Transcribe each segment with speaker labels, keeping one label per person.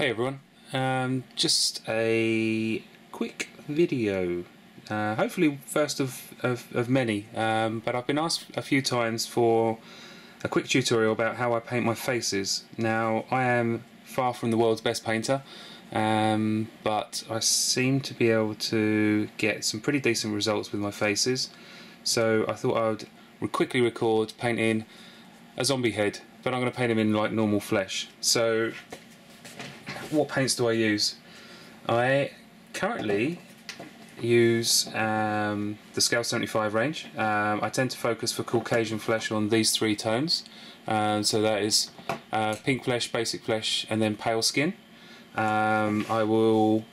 Speaker 1: Hey everyone, just a quick video, hopefully first of many, but I've been asked a few times for a quick tutorial about how I paint my faces. Now, I am far from the world's best painter, but I seem to be able to get some pretty decent results with my faces, so I thought I would quickly record painting a zombie head, but I'm going to paint him in like normal flesh. So what paints do I use? I currently use the Scale 75 range. I tend to focus for Caucasian flesh on these three tones. So that is pink flesh, basic flesh, and then pale skin. I will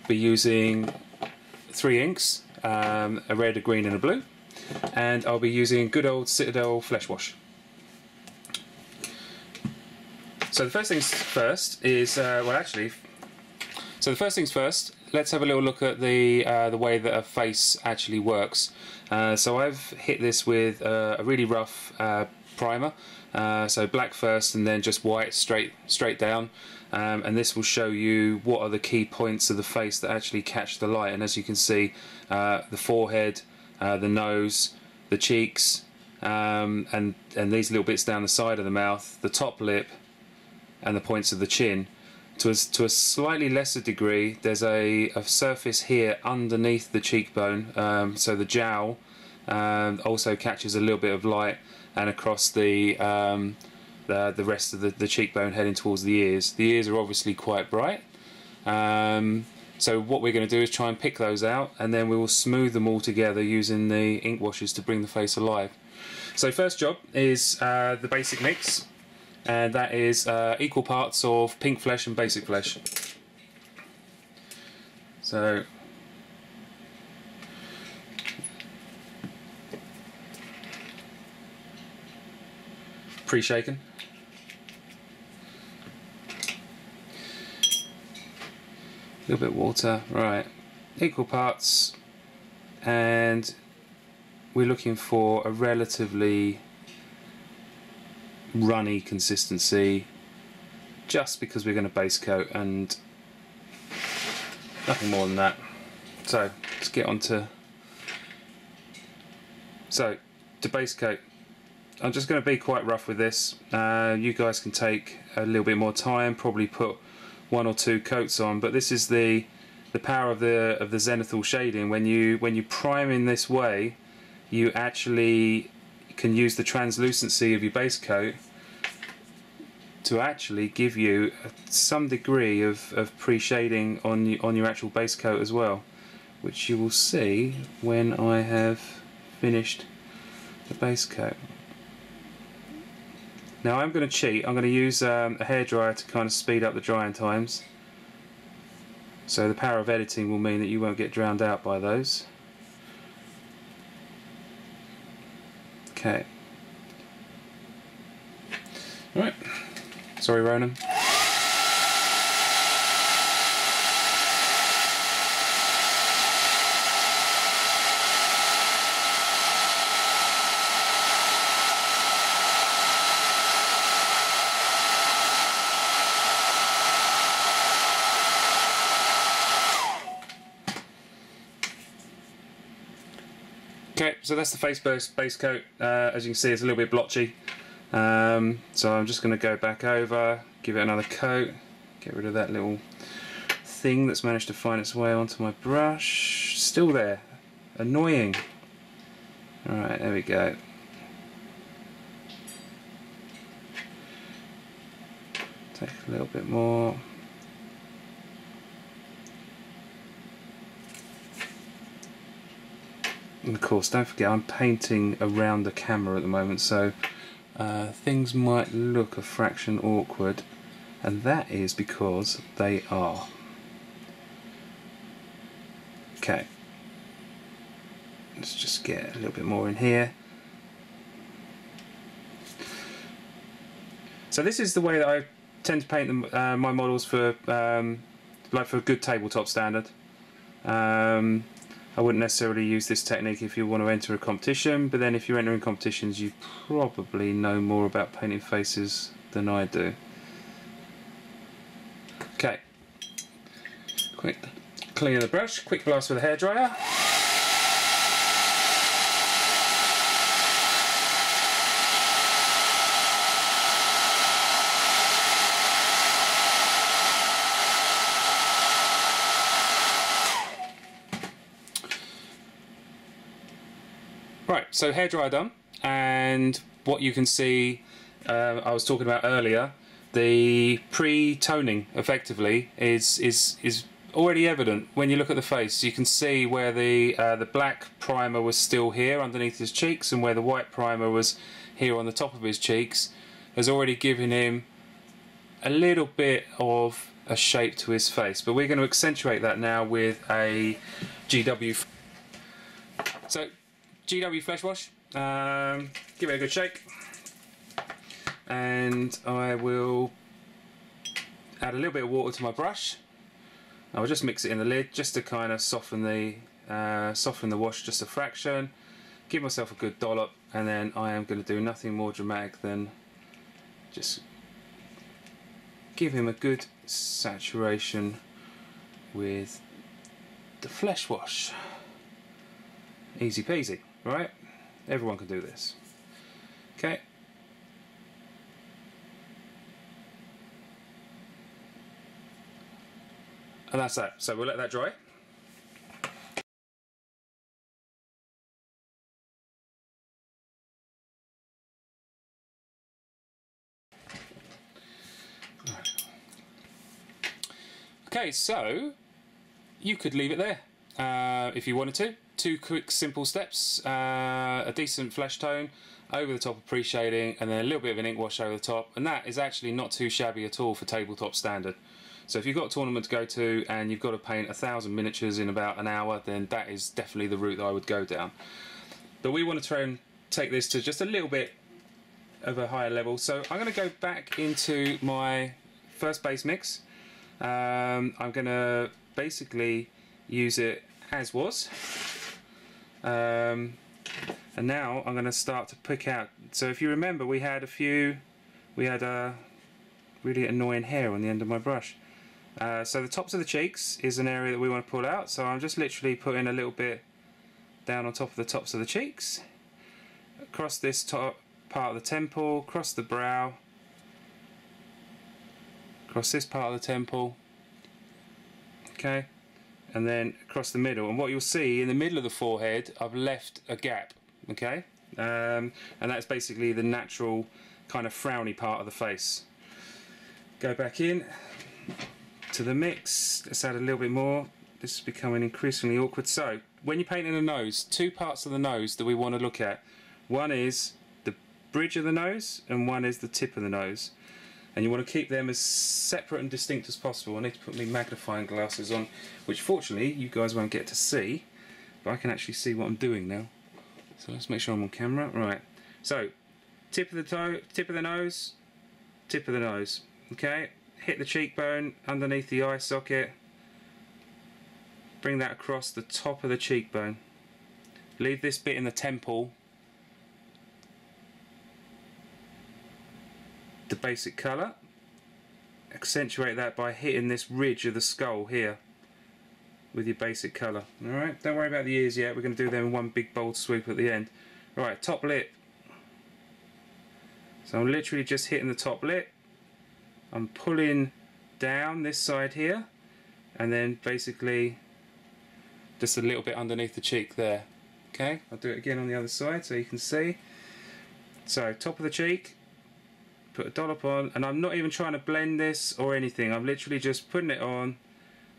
Speaker 1: be using three inks, a red, a green and a blue. And I'll be using good old Citadel flesh wash. So the first things first is, let's have a little look at the way that a face actually works. So I've hit this with a really rough primer, so black first and then just white straight down, and this will show you what are the key points of the face that actually catch the light. And as you can see, the forehead, the nose, the cheeks, and these little bits down the side of the mouth, the top lip, and the points of the chin. To a slightly lesser degree, there's a surface here underneath the cheekbone, so the jowl also catches a little bit of light, and across the rest of the cheekbone heading towards the ears. The ears are obviously quite bright, so what we're going to do is try and pick those out, and then we will smooth them all together using the ink washes to bring the face alive. So first job is the basic mix, and that is equal parts of pink flesh and basic flesh. So pre-shaken. A little bit of water, right, equal parts, and we're looking for a relatively runny consistency, just because we're going to base coat and nothing more than that. So let's get on to base coat. I'm just going to be quite rough with this. You guys can take a little bit more time, probably put one or two coats on, but this is the power of the zenithal shading. When you prime in this way, you actually can use the translucency of your base coat to actually give you some degree of pre-shading on your actual base coat as well, which you will see when I have finished the base coat. Now I'm going to cheat. I'm going to use a hairdryer to kind of speed up the drying times, so the power of editing will mean that you won't get drowned out by those. Okay. Right. Sorry, Ronan. Okay, so that's the face base coat. As you can see, it's a little bit blotchy. So I'm just going to go back over, give it another coat, get rid of that little thing that's managed to find its way onto my brush. Still there. Annoying. Alright, there we go. Take a little bit more. And of course, don't forget, I'm painting around the camera at the moment, so things might look a fraction awkward, and that is because they are. Okay, let's just get a little bit more in here. So this is the way that I tend to paint them, my models for like for a good tabletop standard. I wouldn't necessarily use this technique if you want to enter a competition, but then if you're entering competitions, you probably know more about painting faces than I do. Okay, Quick clean of the brush, quick blast with a hairdryer. Right, so hairdryer done, and what you can see, I was talking about earlier, the pre-toning effectively is already evident when you look at the face. You can see where the black primer was still here underneath his cheeks, and where the white primer was here on the top of his cheeks, has already given him a little bit of a shape to his face. But we're going to accentuate that now with a GW. So GW Flesh Wash, give it a good shake, and I will add a little bit of water to my brush. I will just mix it in the lid just to kind of soften the wash just a fraction, give myself a good dollop, and then I am going to do nothing more dramatic than just give him a good saturation with the Flesh Wash. Easy peasy, right? Everyone can do this. Okay. And that's that. So we'll let that dry. Right. Okay, so you could leave it there if you wanted to. 2 quick simple steps, a decent flesh tone over the top of pre-shading, and then a little bit of an ink wash over the top, and that is actually not too shabby at all for tabletop standard. So if you've got a tournament to go to and you've got to paint 1,000 miniatures in about an hour, then that is definitely the route that I would go down. But we want to try and take this to just a little bit of a higher level, so I'm going to go back into my first base mix. I'm going to basically use it as was. And now I'm going to start to pick out. So if you remember, we had a really annoying hair on the end of my brush. So the tops of the cheeks is an area that we want to pull out, so I'm just literally putting a little bit down on top of the tops of the cheeks, across this top part of the temple, across the brow, across this part of the temple, okay, and then across the middle. And what you'll see in the middle of the forehead, I've left a gap, okay, and that's basically the natural kind of frowny part of the face. Go back in to the mix, let's add a little bit more. This is becoming increasingly awkward. So when you're painting the nose, 2 parts of the nose that we want to look at. One is the bridge of the nose and one is the tip of the nose, and you want to keep them as separate and distinct as possible. I need to put my magnifying glasses on, which fortunately you guys won't get to see, but I can actually see what I'm doing now. So let's make sure I'm on camera. Right, so tip of the toe, tip of the nose, tip of the nose, okay. Hit the cheekbone underneath the eye socket, bring that across the top of the cheekbone, leave this bit in the temple, the basic colour, accentuate that by hitting this ridge of the skull here with your basic colour. Alright, don't worry about the ears yet, we're going to do them in one big bold swoop at the end. Right, top lip, so I'm literally just hitting the top lip, I'm pulling down this side here, and then basically just a little bit underneath the cheek there. Okay, I'll do it again on the other side so you can see. So top of the cheek, put a dollop on, and I'm not even trying to blend this or anything, I'm literally just putting it on.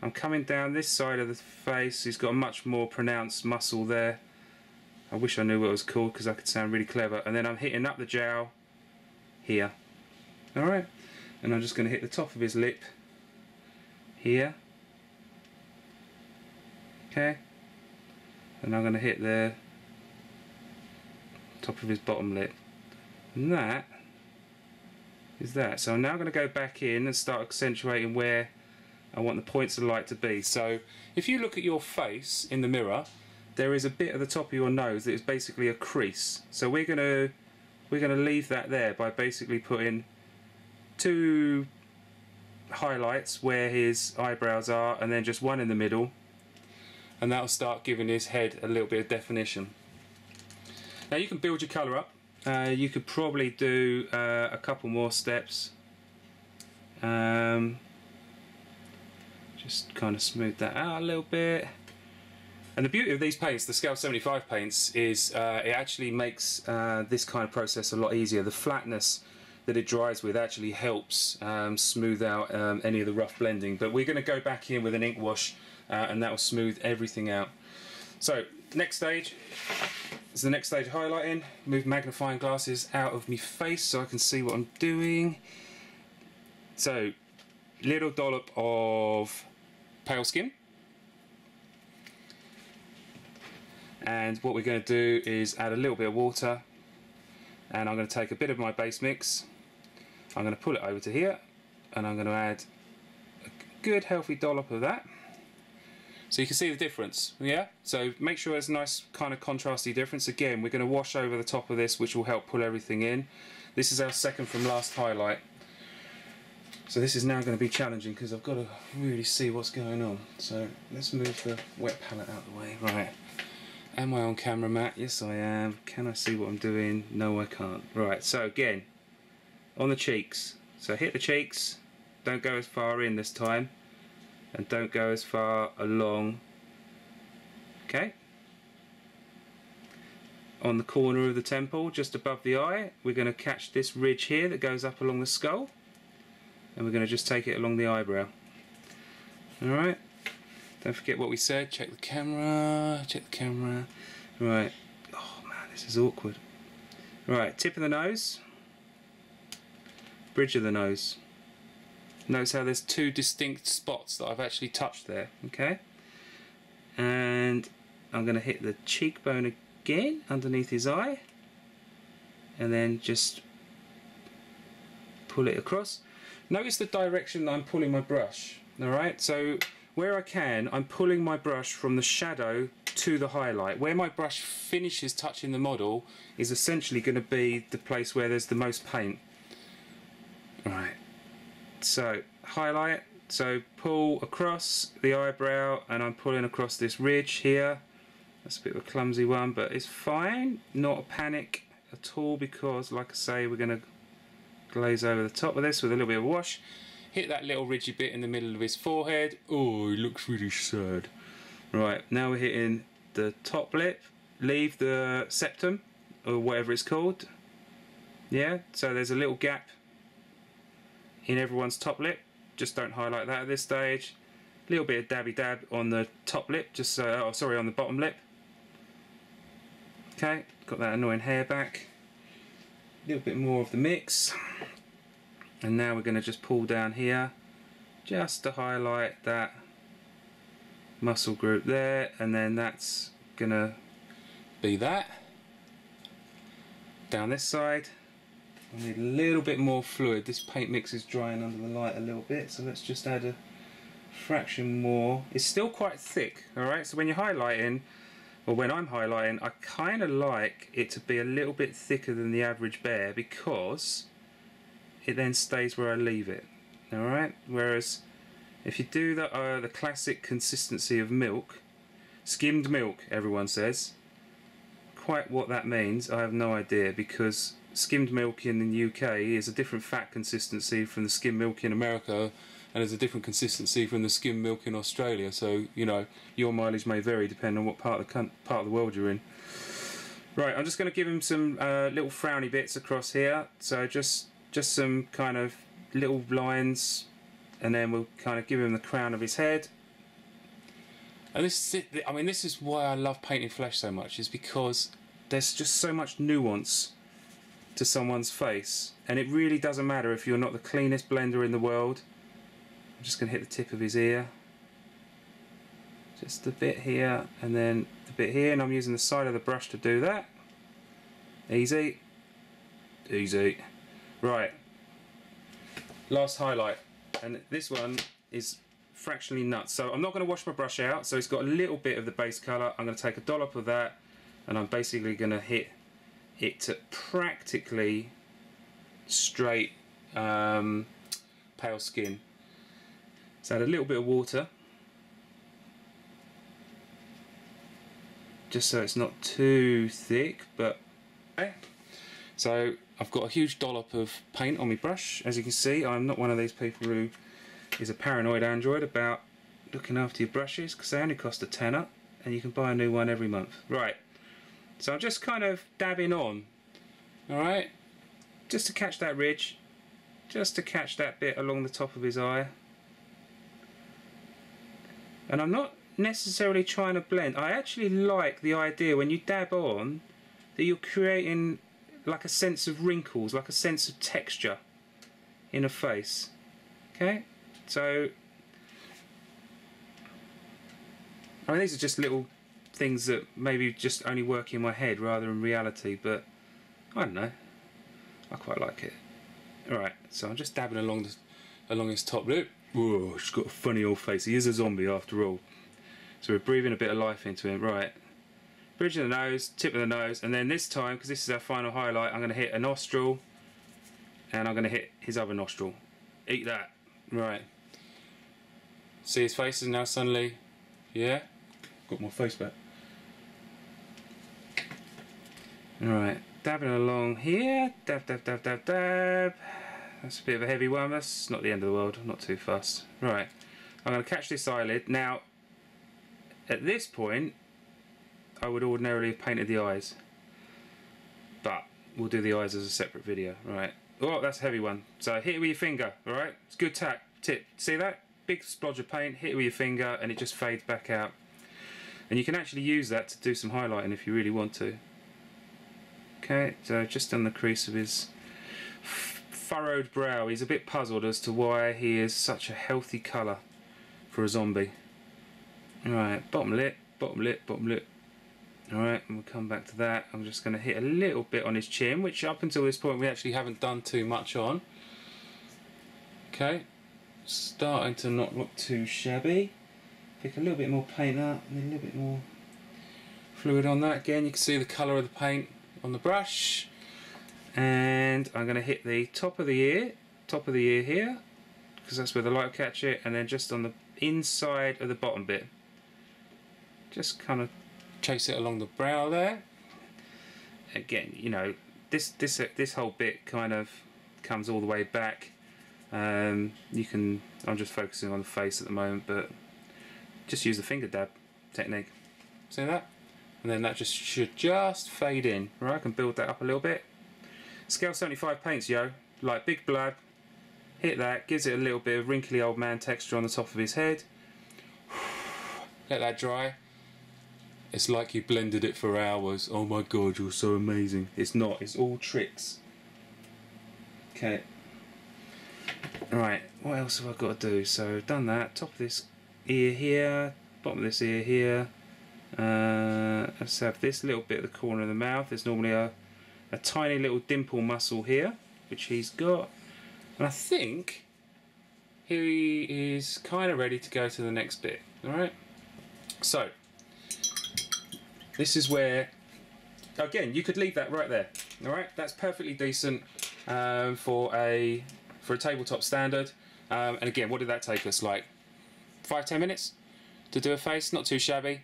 Speaker 1: I'm coming down this side of the face, he's got a much more pronounced muscle there. I wish I knew what it was called because I could sound really clever. And then I'm hitting up the jowl here. Alright, and I'm just going to hit the top of his lip here, okay, and I'm going to hit the top of his bottom lip, and that is that. So I'm now going to go back in and start accentuating where I want the points of light to be. So if you look at your face in the mirror, there is a bit at the top of your nose that is basically a crease, so we're going to leave that there by basically putting 2 highlights where his eyebrows are, and then just one in the middle, and that'll start giving his head a little bit of definition. Now you can build your colour up. You could probably do a couple more steps. Just kind of smooth that out a little bit. And the beauty of these paints, the Scale 75 paints, is it actually makes this kind of process a lot easier. The flatness that it dries with actually helps smooth out any of the rough blending. But we're going to go back in with an ink wash and that will smooth everything out. So next stage is the next stage, highlighting. Move magnifying glasses out of my face so I can see what I'm doing. So little dollop of pale skin. And what we're going to do is add a little bit of water, and I'm going to take a bit of my base mix, I'm going to pull it over to here, and I'm going to add a good healthy dollop of that, so you can see the difference. Yeah, so make sure there's a nice kind of contrasty difference. Again, we're going to wash over the top of this, which will help pull everything in. This is our second from last highlight, so this is now going to be challenging because I've got to really see what's going on. So let's move the wet palette out of the way. Right. Am I on camera, Matt? Yes, I am. Can I see what I'm doing? No, I can't. Right, so again, on the cheeks. So hit the cheeks, don't go as far in this time, and don't go as far along. Okay? On the corner of the temple, just above the eye, we're going to catch this ridge here that goes up along the skull, and we're going to just take it along the eyebrow. Alright? Don't forget what we said, check the camera, Right, oh man, this is awkward. Right, tip of the nose, bridge of the nose. Notice how there's two distinct spots that I've actually touched there, okay? And I'm going to hit the cheekbone again, underneath his eye, and then just pull it across. Notice the direction that I'm pulling my brush, alright? So where I can, I'm pulling my brush from the shadow to the highlight. Where my brush finishes touching the model is essentially going to be the place where there's the most paint. Right, so highlight, so pull across the eyebrow, and I'm pulling across this ridge here. That's a bit of a clumsy one, but it's fine, not a panic at all, because like I say, we're going to glaze over the top of this with a little bit of wash. Hit that little ridgy bit in the middle of his forehead. Oh, he looks really sad. Right, now we're hitting the top lip. Leave the septum, or whatever it's called. Yeah, so there's a little gap in everyone's top lip. Just don't highlight that at this stage. A little bit of dabby dab on the top lip, just so, oh sorry, on the bottom lip. Okay, got that annoying hair back. A little bit more of the mix. And now we're going to just pull down here just to highlight that muscle group there, and then that's going to be that. Down this side, I need a little bit more fluid. This paint mix is drying under the light a little bit, so let's just add a fraction more. It's still quite thick, alright, so when you're highlighting, or when I'm highlighting, I kind of like it to be a little bit thicker than the average bear, because it then stays where I leave it. Alright? Whereas if you do the classic consistency of milk, skimmed milk everyone says, quite what that means I have no idea, because skimmed milk in the UK is a different fat consistency from the skimmed milk in America, and there's a different consistency from the skimmed milk in Australia, so you know, your mileage may vary depending on what part of the world you're in. Right, I'm just going to give him some little frowny bits across here, so just some kind of little lines, and then we'll kind of give him the crown of his head. And this is it. I mean, this is why I love painting flesh so much, is because there's just so much nuance to someone's face, and it really doesn't matter if you're not the cleanest blender in the world. I'm just going to hit the tip of his ear, just a bit here, and then the bit here, and I'm using the side of the brush to do that. Easy, easy. Right, last highlight, and this one is fractionally nuts. So I'm not going to wash my brush out, so it's got a little bit of the base colour. I'm going to take a dollop of that, and I'm basically going to hit it to practically straight pale skin. Let's add a little bit of water, just so it's not too thick. But okay. So I've got a huge dollop of paint on my brush. As you can see, I'm not one of these people who is a paranoid android about looking after your brushes, because they only cost a tenner and you can buy a new one every month. Right, so I'm just kind of dabbing on, alright, just to catch that ridge, just to catch that bit along the top of his eye. And I'm not necessarily trying to blend. I actually like the idea when you dab on that you're creating like a sense of wrinkles, like a sense of texture in a face. Okay, so I mean, these are just little things that maybe just only work in my head rather than reality, but I don't know, I quite like it. Alright, so I'm just dabbing along his top lip. Whoa, she's got a funny old face. He is a zombie after all. So we're breathing a bit of life into him. Right, bridge of the nose, tip of the nose, and then this time, because this is our final highlight, I'm going to hit a nostril and I'm going to hit his other nostril. Eat that. Right, see his face is now suddenly, yeah, got my face back. Alright, dabbing along here, dab dab dab dab dab. That's a bit of a heavy one. That's not the end of the world, not too fast. Right, I'm going to catch this eyelid. Now at this point I would ordinarily have painted the eyes, but we'll do the eyes as a separate video. Right, oh, that's a heavy one, so hit it with your finger. Alright, it's a good tip. See that big splodge of paint, hit it with your finger and it just fades back out, and you can actually use that to do some highlighting if you really want to. Okay, so just on the crease of his furrowed brow, he's a bit puzzled as to why he is such a healthy colour for a zombie. Alright, bottom lip, bottom lip, bottom lip. Alright, and we'll come back to that. I'm just going to hit a little bit on his chin, which up until this point we actually haven't done too much on. Okay, starting to not look too shabby. Pick a little bit more paint up and a little bit more fluid on that. Again, you can see the colour of the paint on the brush. And I'm going to hit the top of the ear here, because that's where the light will catch it, and then just on the inside of the bottom bit. Just kind of chase it along the brow there. Again, you know, this whole bit kind of comes all the way back. I'm just focusing on the face at the moment, but just use the finger dab technique. See that? And then that should just fade in. Right, I can build that up a little bit. Scale 75 paints, yo. Like big blab. Hit that, gives it a little bit of wrinkly old man texture on the top of his head. Let that dry. It's like you blended it for hours. Oh my god, you're so amazing. It's not, it's all tricks. Okay. Alright, what else have I got to do? So I've done that. Top of this ear here, bottom of this ear here. Let's have this little bit at the corner of the mouth. There's normally a tiny little dimple muscle here, which he's got. And I think he is kind of ready to go to the next bit. Alright? So, this is where, again, you could leave that right there. Alright? That's perfectly decent for a tabletop standard. And again, what did that take us? Like 5-10 minutes to do a face? Not too shabby.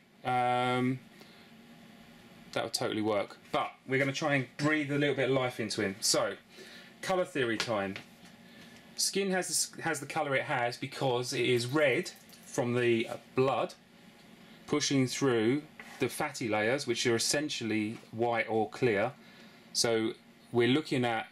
Speaker 1: That would totally work. But we're going to try and breathe a little bit of life into him. So, colour theory time. Skin has the colour it has because it is red from the blood pushing through the fatty layers, which are essentially white or clear. So we're looking at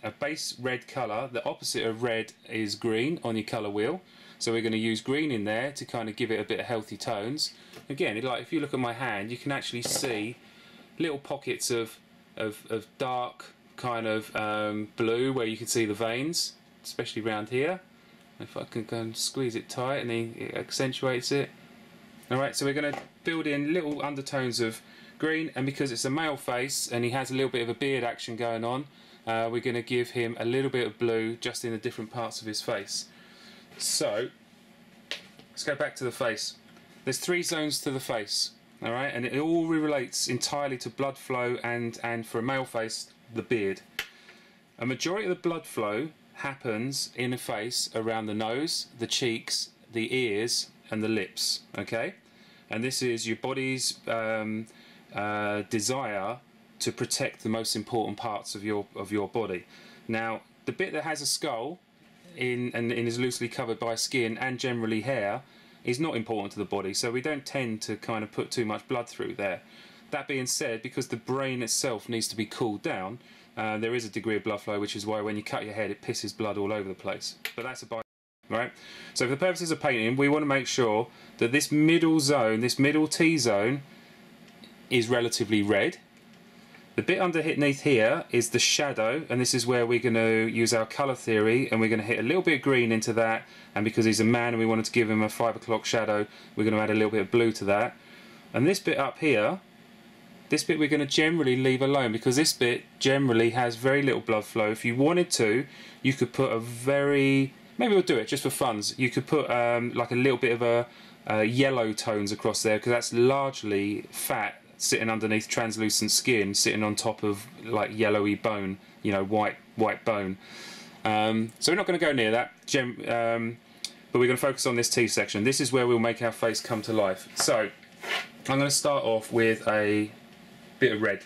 Speaker 1: a base red colour. The opposite of red is green on your colour wheel. So we're going to use green in there to kind of give it a bit of healthy tones. Again, like if you look at my hand, you can actually see little pockets of dark kind of blue where you can see the veins, especially around here. If I can go and squeeze it tight, and it accentuates it. Alright, so we're going to build in little undertones of green, and because it's a male face and he has a little bit of a beard action going on, we're going to give him a little bit of blue just in the different parts of his face. So let's go back to the face. There's 3 zones to the face, alright, and it all relates entirely to blood flow and for a male face, the beard. A majority of the blood flow happens in the face around the nose, the cheeks the ears and the lips, okay? And this is your body's desire to protect the most important parts of your body. Now, the bit that has a skull and is loosely covered by skin and generally hair is not important to the body, so we don't tend to kind of put too much blood through there. That being said, because the brain itself needs to be cooled down, there is a degree of blood flow, which is why when you cut your head it pisses blood all over the place. But that's a by, right? So for the purposes of painting, we want to make sure that this middle zone, this middle T-zone, is relatively red. The bit underneath here is the shadow, and this is where we're going to use our colour theory, and we're going to hit a little bit of green into that, and because he's a man and we wanted to give him a 5 o'clock shadow, we're going to add a little bit of blue to that. And this bit up here, this bit we're going to generally leave alone, because this bit generally has very little blood flow. If you wanted to, you could put a very, maybe we'll do it just for funs, you could put like a little bit of a yellow tones across there, because that's largely fat sitting underneath translucent skin, sitting on top of like yellowy bone, you know, white bone. So we're not going to go near that, but we're going to focus on this T section. This is where we'll make our face come to life. So I'm going to start off with a bit of red.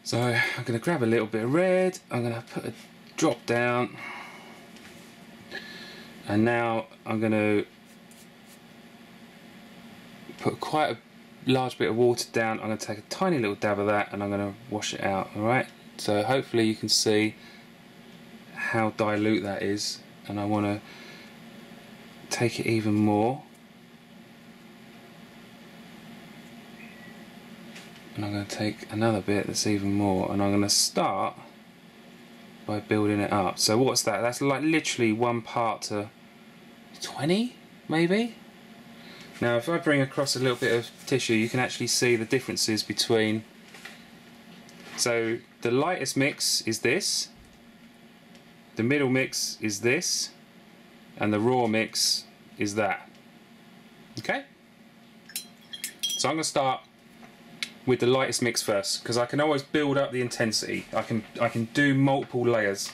Speaker 1: So I'm going to grab a little bit of red, I'm going to put a drop down, and now I'm going to put quite a large bit of water down. I'm going to take a tiny little dab of that and I'm going to wash it out. Alright, so hopefully you can see how dilute that is, and I want to take it even more, and I'm going to take another bit that's even more, and I'm going to start by building it up. So what's that? That's like literally 1 part to 20 maybe. Now if I bring across a little bit of tissue, you can actually see the differences between, so the lightest mix is this, the middle mix is this, and the raw mix is that. Okay? So I'm going to start with the lightest mix first, because I can always build up the intensity. I can do multiple layers.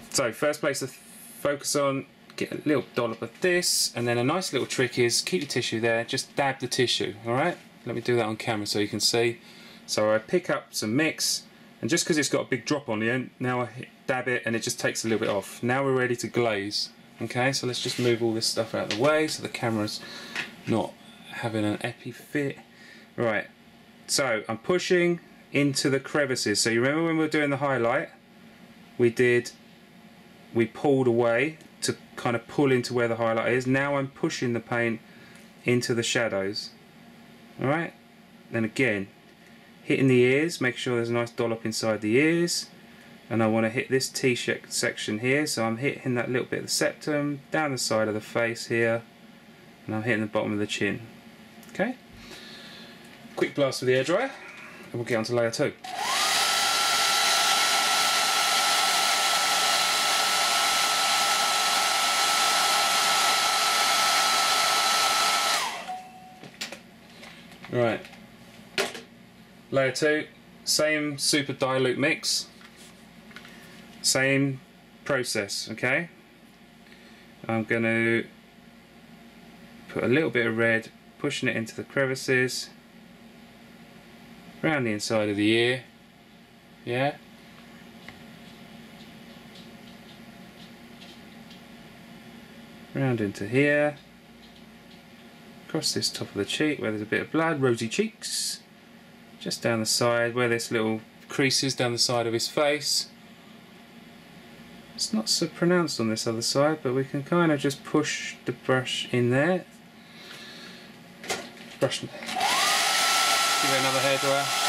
Speaker 1: So first place to focus on, get a little dollop of this, and then a nice little trick is keep the tissue there, just dab the tissue. Alright, let me do that on camera so you can see. So I pick up some mix, and just because it's got a big drop on the end, now I dab it and it just takes a little bit off. Now we're ready to glaze. Okay, so let's just move all this stuff out of the way so the camera's not having an epi fit. Right, so I'm pushing into the crevices. So you remember when we were doing the highlight, we pulled away to kind of pull into where the highlight is. Now I'm pushing the paint into the shadows. Alright, then again hitting the ears, make sure there's a nice dollop inside the ears, and I want to hit this T section here, so I'm hitting that little bit of the septum down the side of the face here, and I'm hitting the bottom of the chin. Okay, quick blast with the airdryer and we'll get on to layer 2. Right, layer 2, same super dilute mix, same process, okay? I'm going to put a little bit of red, pushing it into the crevices, around the inside of the ear, yeah? Round into here, across this top of the cheek where there's a bit of blood, rosy cheeks, just down the side where this little crease is down the side of his face. It's not so pronounced on this other side, but we can kind of just push the brush in there. Brush, give it another hairdryer.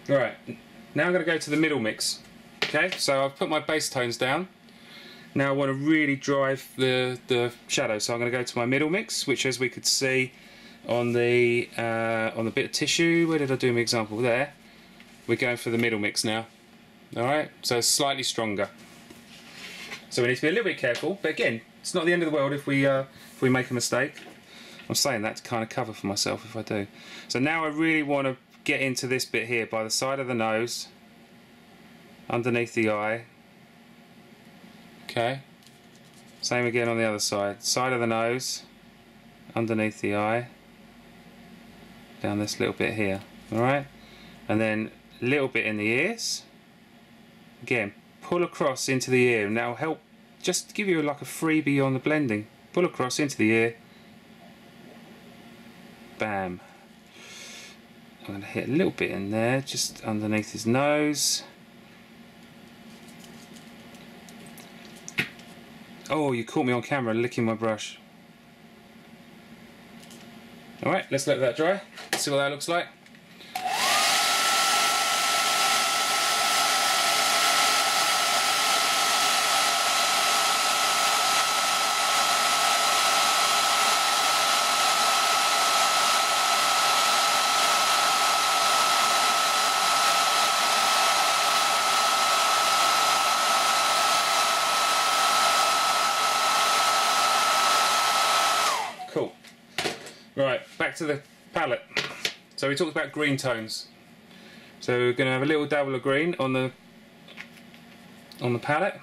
Speaker 1: Alright, now I'm going to go to the middle mix. Okay, so I've put my base tones down. Now I want to really drive the shadow, so I'm going to go to my middle mix, which, as we could see on the bit of tissue, where did I do my example? There. We're going for the middle mix now. Alright, so it's slightly stronger. So we need to be a little bit careful, but again, it's not the end of the world if we make a mistake. I'm saying that to kind of cover for myself if I do. So now I really want to get into this bit here by the side of the nose, underneath the eye. Okay. Same again on the other side. Side of the nose, underneath the eye, down this little bit here. Alright? And then a little bit in the ears. Again, pull across into the ear, and that'll help just give you like a freebie on the blending. Pull across into the ear. Bam. I'm going to hit a little bit in there, just underneath his nose. Oh, you caught me on camera licking my brush. Alright, let's let that dry. See what that looks like. Cool. Right, back to the palette. So we talked about green tones. So we're going to have a little dabble of green on the palette.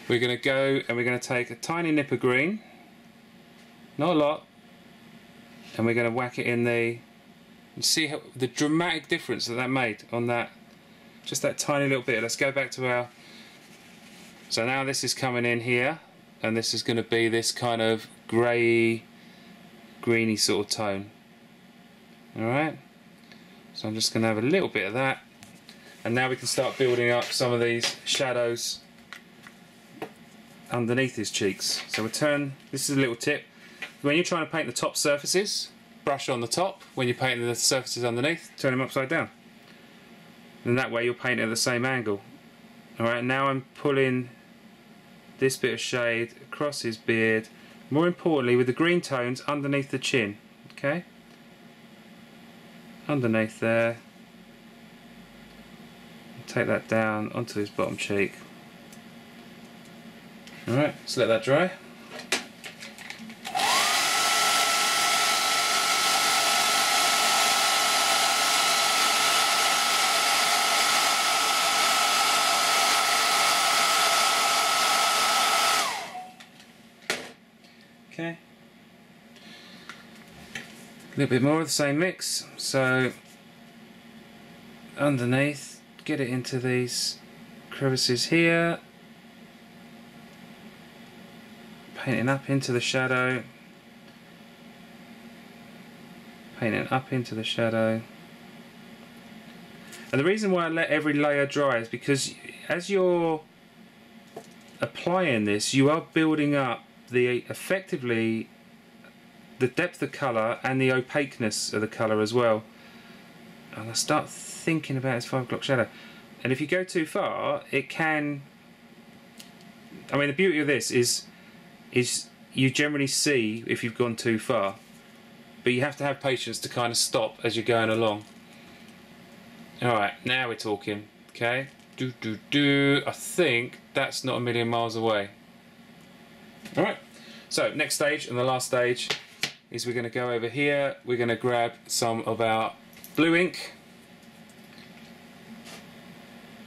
Speaker 1: We're going to go and we're going to take a tiny nip of green, not a lot, and we're going to whack it in the. You see how the dramatic difference that made on that, just that tiny little bit. Let's go back to our. So now this is coming in here, and this is going to be this kind of grey, greeny sort of tone. Alright, so I'm just going to have a little bit of that, and now we can start building up some of these shadows underneath his cheeks. So we turn, this is a little tip, when you're trying to paint the top surfaces, brush on the top. When you're painting the surfaces underneath, turn them upside down, and that way you'll paint at the same angle. Alright, now I'm pulling this bit of shade across his beard, more importantly with the green tones underneath the chin. Okay, underneath there, take that down onto his bottom cheek. Alright, let's let that dry. Okay, a little bit more of the same mix. So underneath, get it into these crevices here, painting up into the shadow, painting up into the shadow. And the reason why I let every layer dry is because as you're applying this, you are building up effectively the depth of colour and the opaqueness of the colour as well. And I start thinking about his 5 o'clock shadow, and if you go too far it can, I mean the beauty of this is you generally see if you've gone too far, but you have to have patience to kind of stop as you're going along. Alright, now we're talking. Okay, I think that's not a million miles away. Alright, so next stage and the last stage is we're going to go over here, we're going to grab some of our blue ink,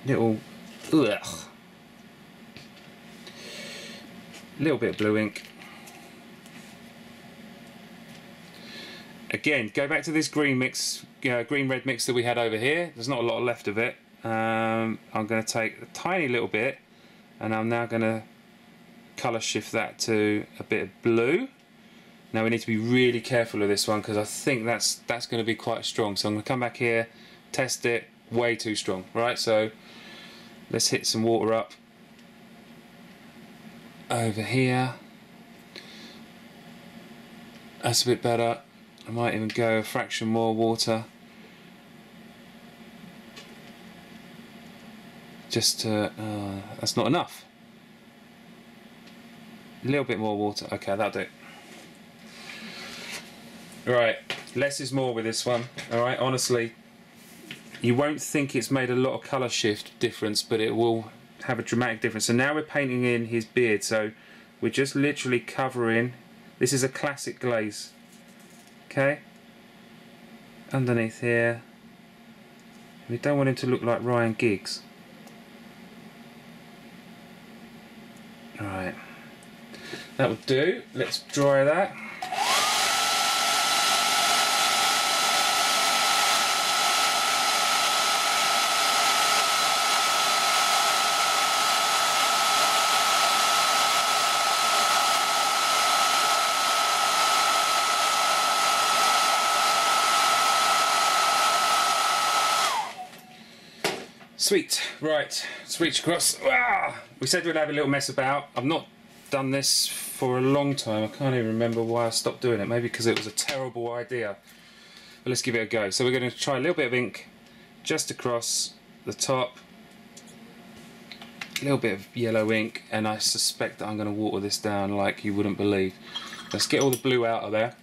Speaker 1: little bit of blue ink. Again, go back to this green mix, green red mix that we had over here. There's not a lot left of it. I'm going to take a tiny little bit, and I'm now going to colour shift that to a bit of blue. Now we need to be really careful of this one because I think that's going to be quite strong. So I'm going to come back here, test it, way too strong. Right, so let's hit some water up over here. That's a bit better. I might even go a fraction more water. Just to, that's not enough. A little bit more water. Okay, that'll do. Right, less is more with this one. Alright, honestly, you won't think it's made a lot of colour shift difference, but it will have a dramatic difference. So now we're painting in his beard, so we're just literally covering. This is a classic glaze. Okay, underneath here. We don't want him to look like Ryan Giggs. Alright, that will do. Let's dry that. Sweet, right, let's reach across. Ah! We said we'd have a little mess about. I've not done this for a long time. I can't even remember why I stopped doing it. Maybe because it was a terrible idea. But let's give it a go. So we're going to try a little bit of ink just across the top. A little bit of yellow ink, and I suspect that I'm going to water this down like you wouldn't believe. Let's get all the blue out of there.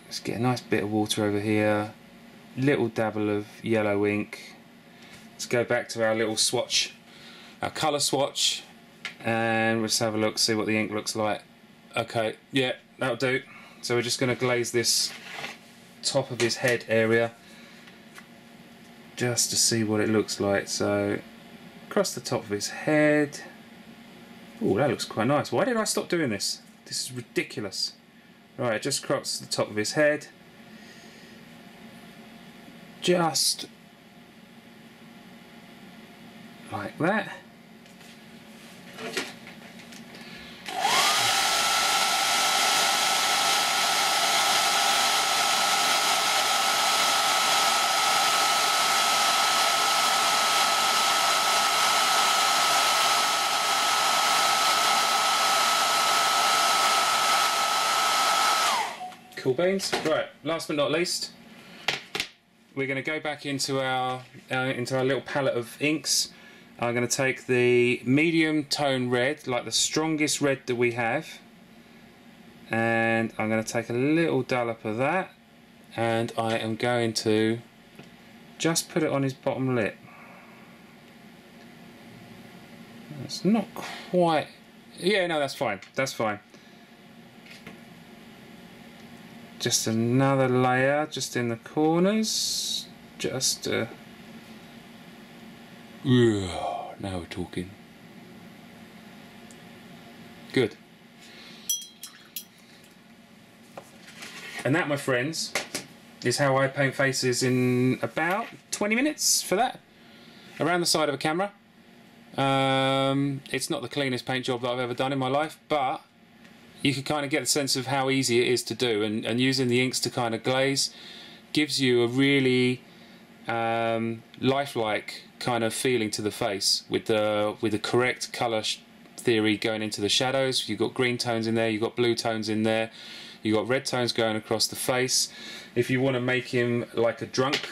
Speaker 1: Let's get a nice bit of water over here. Little dabble of yellow ink. Let's go back to our little swatch, our colour swatch, and let's have a look, see what the ink looks like. Okay, yeah, that'll do. So we're just going to glaze this top of his head area just to see what it looks like. So across the top of his head. Oh, that looks quite nice. Why did I stop doing this? This is ridiculous. Right, just across the top of his head. Just like that. Cool beans. Right, last but not least, we're going to go back into our little palette of inks. I'm going to take the medium tone red, like the strongest red that we have, and I'm going to take a little dollop of that, and I am going to just put it on his bottom lip. It's not quite, yeah, no, that's fine, that's fine. Just another layer just in the corners, just now we're talking. Good. And that, my friends, is how I paint faces in about 20 minutes for that. Around the side of a camera. It's not the cleanest paint job that I've ever done in my life, but you can kind of get the sense of how easy it is to do, and using the inks to kind of glaze gives you a really lifelike kind of feeling to the face with the correct colour theory going into the shadows. You've got green tones in there, you've got blue tones in there, you've got red tones going across the face. If you want to make him like a drunk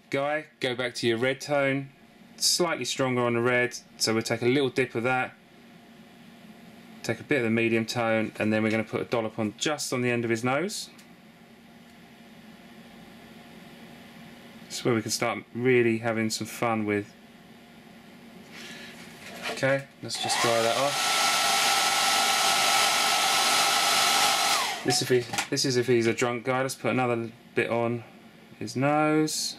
Speaker 1: guy, go back to your red tone, slightly stronger on the red, so we'll take a little dip of that, take a bit of the medium tone, and then we're going to put a dollop on just on the end of his nose. This is where we can start really having some fun with. Okay, let's just dry that off. This is if he's a drunk guy. Let's put another bit on his nose.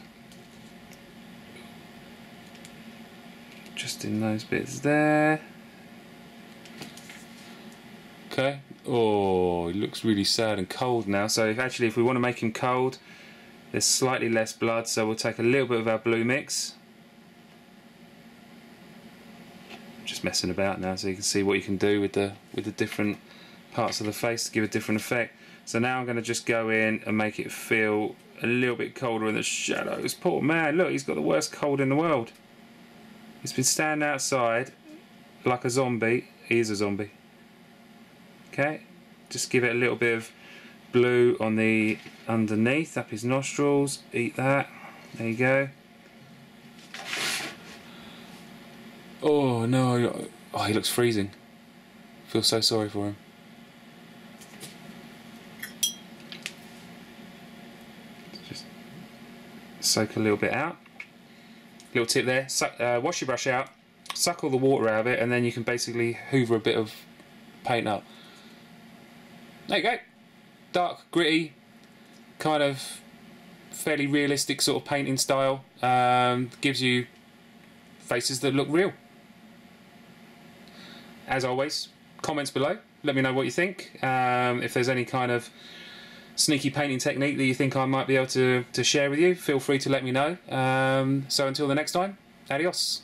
Speaker 1: Just in those bits there. Okay. Oh, he looks really sad and cold now. So if we want to make him cold, there's slightly less blood, so we'll take a little bit of our blue mix. Just messing about now so you can see what you can do with the different parts of the face to give a different effect. So now I'm going to just go in and make it feel a little bit colder in the shadows. Poor man, look, he's got the worst cold in the world. He's been standing outside like a zombie. He is a zombie. Okay, just give it a little bit of blue on the underneath, up his nostrils. Eat that. There you go. Oh no! Oh, he looks freezing. I feel so sorry for him. Just soak a little bit out. Little tip there. Wash your brush out. Suck all the water out of it, and then you can basically hoover a bit of paint up. There you go. Dark, gritty, kind of fairly realistic sort of painting style. Gives you faces that look real. As always, comments below. Let me know what you think. If there's any kind of sneaky painting technique that you think I might be able to share with you, feel free to let me know. So until the next time, adios.